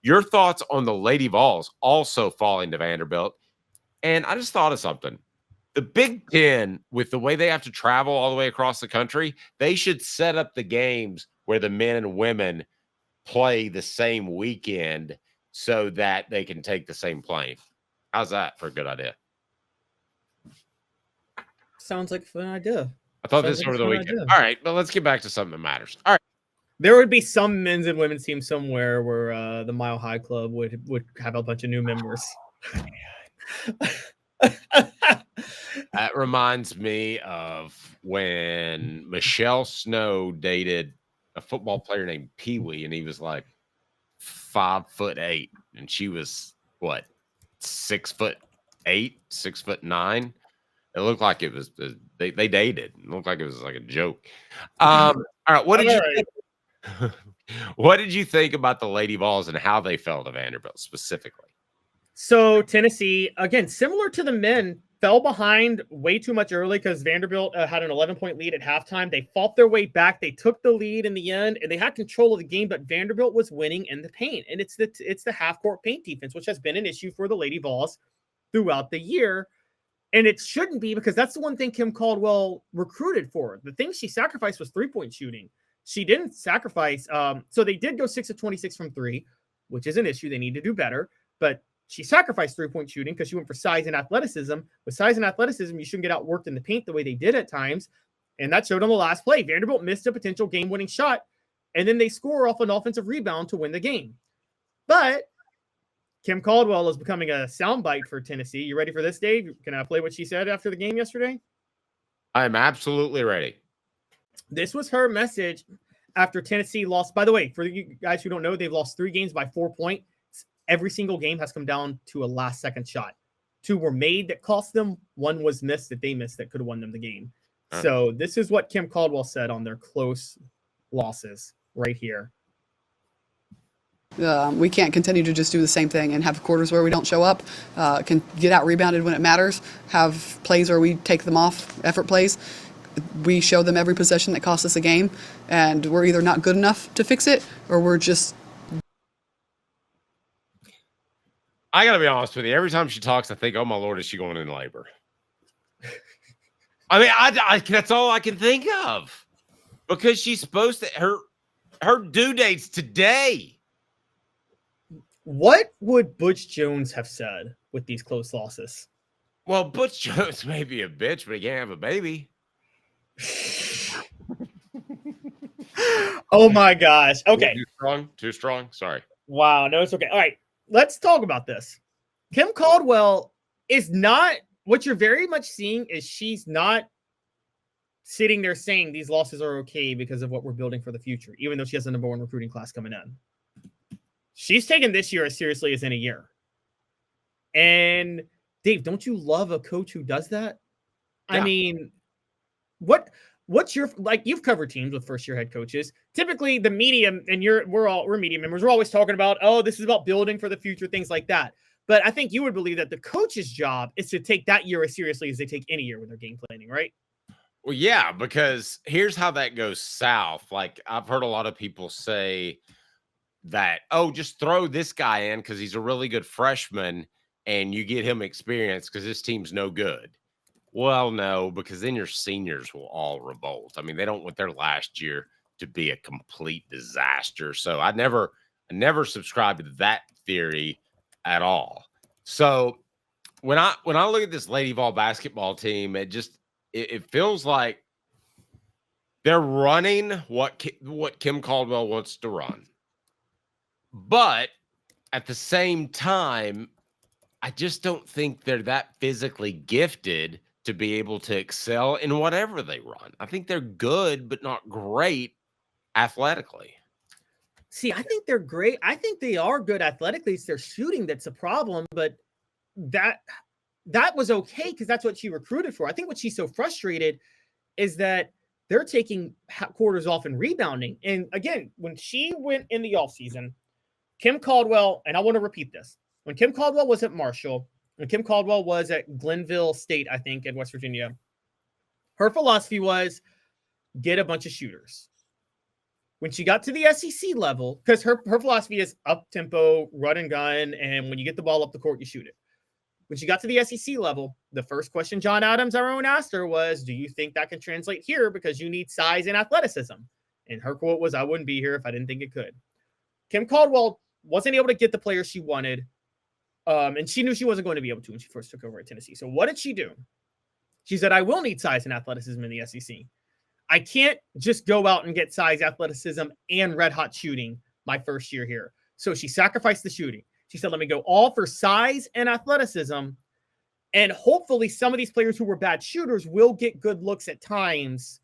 Your thoughts on the Lady Vols also falling to Vanderbilt. And I just thought of something. The Big Ten, with the way they have to travel all the way across the country, they should set up the games where the men and women play the same weekend so that they can take the same plane. How's that for a good idea? Sounds like a fun idea. I thought this over the weekend. All right, but let's get back to something that matters. All right. There would be some men's and women's teams somewhere where the Mile High Club would have a bunch of new members. That reminds me of when Michelle Snow dated a football player named Pee Wee, and he was like 5'8", and she was what, 6'8", 6'9". It looked like it was they dated. It looked like it was like a joke. All right, what did you think? What did you think about the Lady Vols and how they fell to Vanderbilt specifically? So Tennessee, again, similar to the men, fell behind way too much early because Vanderbilt had an 11-point lead at halftime. They fought their way back. They took the lead in the end, and they had control of the game, but Vanderbilt was winning in the paint. And it's the half-court paint defense, which has been an issue for the Lady Vols throughout the year. And it shouldn't be, because that's the one thing Kim Caldwell recruited for. The thing she sacrificed was three-point shooting. She didn't sacrifice. So they did go 6 of 26 from three, which is an issue. They need to do better. But she sacrificed three-point shooting because she went for size and athleticism. With size and athleticism, you shouldn't get outworked in the paint the way they did at times. And that showed on the last play. Vanderbilt missed a potential game-winning shot, and then they score off an offensive rebound to win the game. But Kim Caldwell is becoming a soundbite for Tennessee. You ready for this, Dave? Can I play what she said after the game yesterday? I'm absolutely ready. This was her message after Tennessee lost. By the way, for you guys who don't know, they've lost 3 games by 4 points. Every single game has come down to a last-second shot. 2 were made that cost them. 1 was missed that they missed that could have won them the game. So this is what Kim Caldwell said on their close losses right here. We can't continue to just do the same thing and have quarters where we don't show up, can get out rebounded when it matters, have plays where we take them off, effort plays. We show them every possession that costs us a game, and we're either not good enough to fix it or we're just... I got to be honest with you. Every time she talks, I think, oh, my Lord, is she going into labor? I mean, I that's all I can think of, because she's supposed to, her due date's today. What would Butch Jones have said with these close losses? Well, Butch Jones may be a bitch, but he can't have a baby. Oh, my gosh. Okay. Too strong. Sorry. Wow. No, it's okay. All right. Let's talk about this. Kim Caldwell is not, what you're very much seeing is she's not sitting there saying these losses are okay because of what we're building for the future, even though she has the number 1 recruiting class coming in. She's taken this year as seriously as any year. And Dave, don't you love a coach who does that? Yeah. I mean, what's your, like, you've covered teams with first-year head coaches. Typically, the media, and we're media members, we're always talking about, oh, this is about building for the future, things like that. But I think you would believe that the coach's job is to take that year as seriously as they take any year with their game planning, right? Well, yeah, because here's how that goes south. Like, I've heard a lot of people say that, oh, just throw this guy in because he's a really good freshman and you get him experience because this team's no good. Well, no, because then your seniors will all revolt. I mean, they don't want their last year to be a complete disaster. So I never subscribed to that theory at all. So when I look at this Lady Vol basketball team, it feels like they're running what Kim Caldwell wants to run. But at the same time, I just don't think they're that physically gifted to be able to excel in whatever they run. I think they're good, but not great athletically. See, I think they're great. I think they are good athletically. It's their shooting that's a problem, but that was okay because that's what she recruited for. I think what she's so frustrated is that they're taking quarters off and rebounding. And again, when she went in the offseason, Kim Caldwell, and I want to repeat this, when Kim Caldwell was at Marshall, when Kim Caldwell was at Glenville State, I think, in West Virginia, her philosophy was get a bunch of shooters. When she got to the SEC level, because her philosophy is up tempo, run and gun, and when you get the ball up the court, you shoot it. When she got to the SEC level, the first question John Adams, our own, asked her was, do you think that can translate here because you need size and athleticism? And her quote was, I wouldn't be here if I didn't think it could. Kim Caldwell wasn't able to get the players she wanted, and she knew she wasn't going to be able to when she first took over at Tennessee. So what did she do? She said, I will need size and athleticism in the SEC. I can't just go out and get size, athleticism, and red-hot shooting my first year here. So she sacrificed the shooting. She said, let me go all for size and athleticism, and hopefully some of these players who were bad shooters will get good looks at times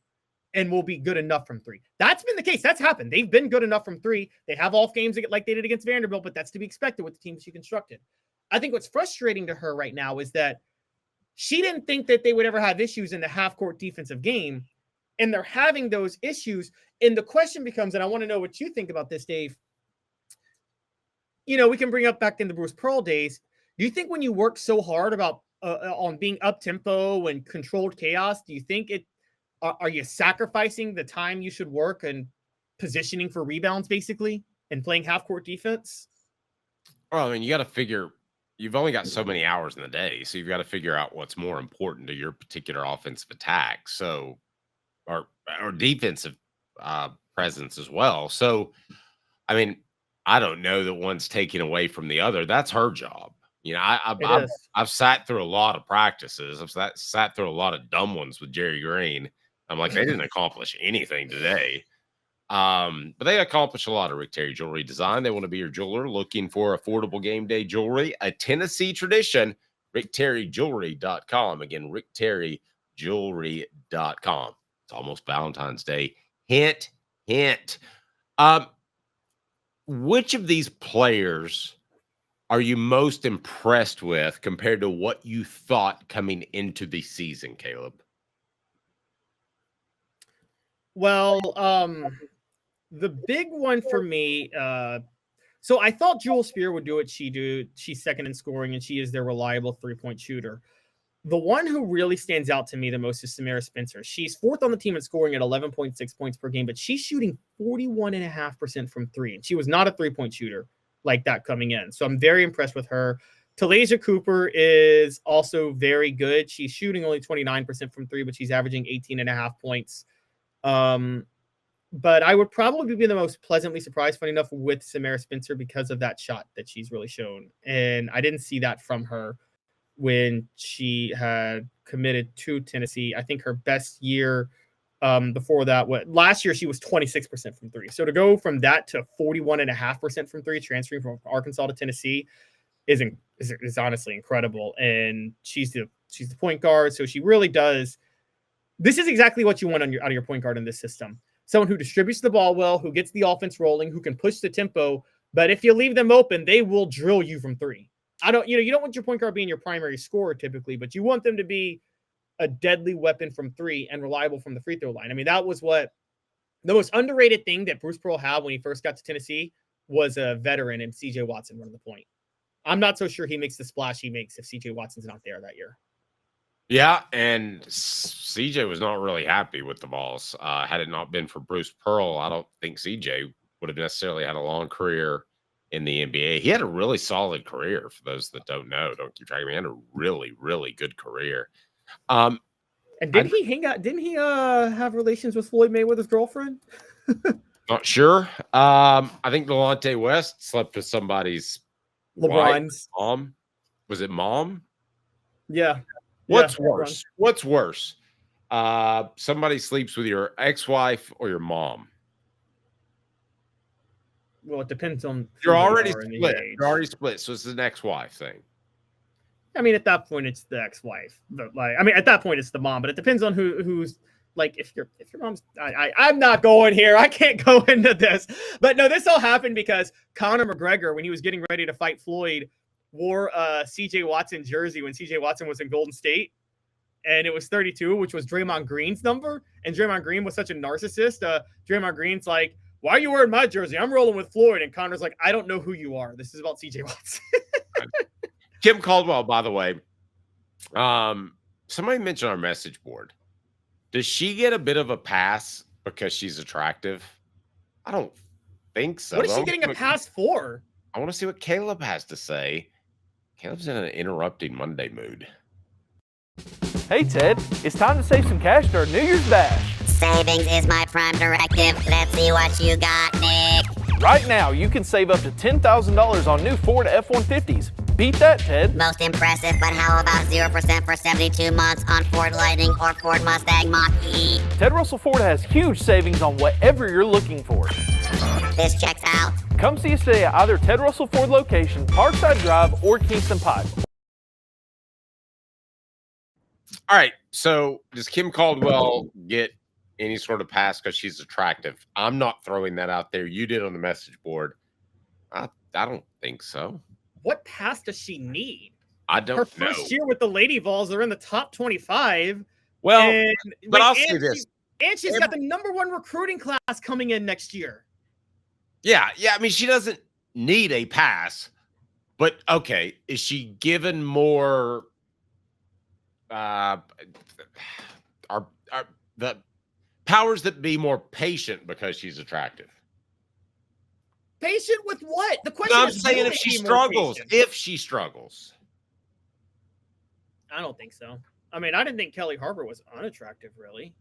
and will be good enough from three. That's been the case. That's happened. They've been good enough from three. They have off games like they did against Vanderbilt, but that's to be expected with the team she constructed. I think what's frustrating to her right now is that she didn't think that they would ever have issues in the half-court defensive game, and they're having those issues. And the question becomes, and I want to know what you think about this, Dave. You know, we can bring up back in the Bruce Pearl days. Do you think when you work so hard about on being up tempo and controlled chaos, do you think are you sacrificing the time you should work and positioning for rebounds basically and playing half court defense? Well, I mean, you got to figure you've only got so many hours in the day, so you've got to figure out what's more important to your particular offensive attack. So, or defensive presence as well. So, I mean, I don't know that one's taken away from the other. That's her job. You know, I've sat through a lot of practices. I've sat through a lot of dumb ones with Jerry Green. I'm like, they didn't accomplish anything today. But they accomplish a lot of Rick Terry jewelry design. They want to be your jeweler looking for affordable game day jewelry, a Tennessee tradition. RickTerryJewelry.com. Again, RickTerryJewelry.com. It's almost Valentine's Day. Hint, hint. Which of these players are you most impressed with compared to what you thought coming into the season, Caleb? Well, the big one for me, so I thought Jewel Spear would do what she do. She's second in scoring, and she is their reliable three-point shooter. The one who really stands out to me the most is Samara Spencer. She's fourth on the team in scoring at 11.6 points per game, but she's shooting 41.5% from three. And she was not a three-point shooter like that coming in. So I'm very impressed with her. Talasia Cooper is also very good. She's shooting only 29% from three, but she's averaging 18.5 points. But I would probably be the most pleasantly surprised, funny enough, with Samara Spencer because of that shot that she's really shown. And I didn't see that from her when she had committed to Tennessee. I think her best year before that, last year she was 26% from three. So to go from that to 41.5% from three, transferring from Arkansas to Tennessee, is honestly incredible. And she's the point guard, so she really does. This is exactly what you want out of your point guard in this system. Someone who distributes the ball well, who gets the offense rolling, who can push the tempo. But if you leave them open, they will drill you from three. You don't want your point guard being your primary scorer typically, but you want them to be a deadly weapon from three and reliable from the free throw line. I mean, that was what the most underrated thing that Bruce Pearl had when he first got to Tennessee was a veteran and CJ Watson running the point. I'm not so sure he makes the splash he makes if CJ Watson's not there that year. Yeah, and CJ was not really happy with the Vols. Had it not been for Bruce Pearl, I don't think CJ would have necessarily had a long career in the NBA. He had a really solid career. For those that don't know, don't keep track of him. He had a really, really good career. And didn't he have relations with Floyd Mayweather's girlfriend? Not sure. I think Delonte West slept with somebody's LeBron's mom. Was it mom? Yeah. What's worse? LeBron. What's worse? Somebody sleeps with your ex-wife or your mom? Well, it depends on. You're already split. You're already split, so it's an ex-wife thing. I mean, at that point, it's the ex-wife. But at that point, it's the mom. But it depends on who's like. If your mom's, I'm not going here. I can't go into this. But no, this all happened because Conor McGregor, when he was getting ready to fight Floyd, wore a C.J. Watson jersey when C.J. Watson was in Golden State, and it was 32, which was Draymond Green's number. And Draymond Green was such a narcissist. Draymond Green's like, why are you wearing my jersey? I'm rolling with Floyd. And Connor's like, I don't know who you are. This is about C.J. Watson. Kim Caldwell, by the way, somebody mentioned our message board. Does she get a bit of a pass because she's attractive? I don't think so. What is she getting a pass for? I want to see what Caleb has to say. Caleb's in an interrupting Monday mood. Hey, Ted, it's time to save some cash during New Year's Bash. Savings is my prime directive. Let's see what you got, Nick. Right now, you can save up to $10,000 on new Ford F-150s. Beat that, Ted. Most impressive, but how about 0% for 72 months on Ford Lightning or Ford Mustang Mach-E? Ted Russell Ford has huge savings on whatever you're looking for. This checks out. Come see us today at either Ted Russell Ford location, Parkside Drive, or Kingston Pike. All right, so does Kim Caldwell get any sort of pass because she's attractive? I'm not throwing that out there. You did on the message board. I don't think so. What pass does she need? I don't Her know. first year with the Lady Vols, they're in the top 25. Well, but I'll say this. And she's got the #1 recruiting class coming in next year. Yeah. I mean, she doesn't need a pass, but okay, is she given more? Are the powers that be more patient because she's attractive? Patient with what? The question No, I'm is, saying will if they she be more struggles. patient? If she struggles. I don't think so. I mean, I didn't think Kelly Harbor was unattractive, really.